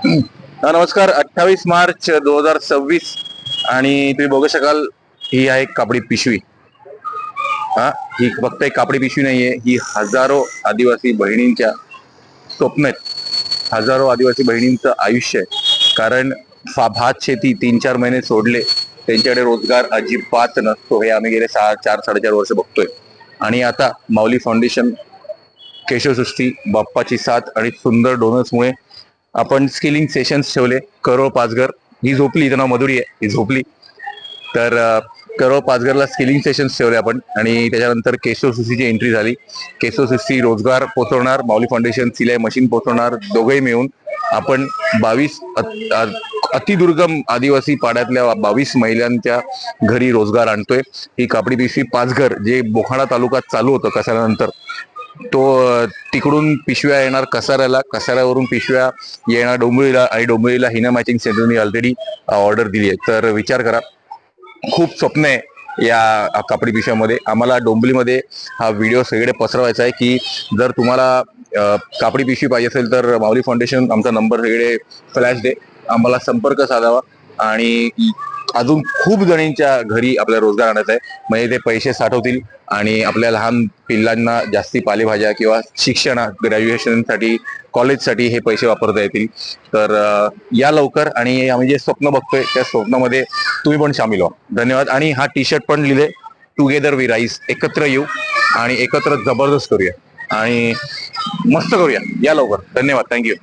नमस्कार. 28 मार्च 2026 आणि तुम्ही बघू शकाल, ही आहे कापडी पिशवी. हा, ही फक्त एक कापडी पिशवी नाहीये, ही हजारो आदिवासी बहिणींच्या स्वप्न आहेत. हजारो आदिवासी बहिणींचं आयुष्य आहे. कारण भात शेती 3-4 महिने सोडले, त्यांच्याकडे रोजगार अजिबात नसतो. हे आम्ही गेले 4-4.5 वर्ष बघतोय. आणि आता माऊली फाउंडेशन, केशवसृष्टी, बाप्पाची साथ आणि सुंदर डोनर्समुळे आपण स्किलिंग सेशन्स ठेवले. करोळ पाचघर, ही झोपली, इथं नाव मधुरी आहे, ही झोपली. तर करोळ पाचघरला स्किलिंग सेशन्स ठेवले आपण. आणि त्याच्यानंतर केशवसृष्टीची एंट्री झाली. केशवसृष्टी रोजगार पोचवणार, माऊली फाउंडेशन सिलाई मशीन पोचवणार. दोघंही मिळून आपण 22 अतिदुर्गम आदिवासी पाड्यातल्या 22 महिलांच्या घरी रोजगार आणतोय. ही कापडी पिशवी पाचघर, जे बोखाडा तालुक्यात चालू होतं कसाऱ्यानंतर, तो तिकडून पिशव्या येणार कसाऱ्याला, कसाऱ्यावरून पिशव्या येणार डोंबिवलीला, आणि डोंबिवलीला हिना मॅचिंग सेंटरने ऑलरेडी ऑर्डर दिली आहे. तर विचार करा, खूप स्वप्न आहे या कापडी पिशव्यामध्ये. आम्हाला डोंबिवलीमध्ये हा व्हिडिओ सगळे पसरवायचा आहे की जर तुम्हाला कापडी पिशवी पाहिजे असेल तर माऊली फाउंडेशन, आमचा नंबर सगळे फ्लॅश दे, आम्हाला संपर्क साधावा. आणि अजून खूप जणींच्या घरी आपल्याला रोजगार आणायचा आहे, म्हणजे ते पैसे साठवतील आणि आपल्या लहान पिल्लांना जास्ती पालेभाज्या किंवा शिक्षण, ग्रॅज्युएशनसाठी, कॉलेजसाठी हे पैसे वापरता येतील. तर या लवकर, आणि आम्ही जे स्वप्न बघतोय त्या स्वप्नामध्ये तुम्ही पण सामील व्हा. धन्यवाद. आणि हा टी शर्ट पण लिहिले, टुगेदर वी राईज, एकत्र येऊ आणि एकत्र जबरदस्त करूया आणि मस्त करूया. या लवकर. धन्यवाद. थँक्यू.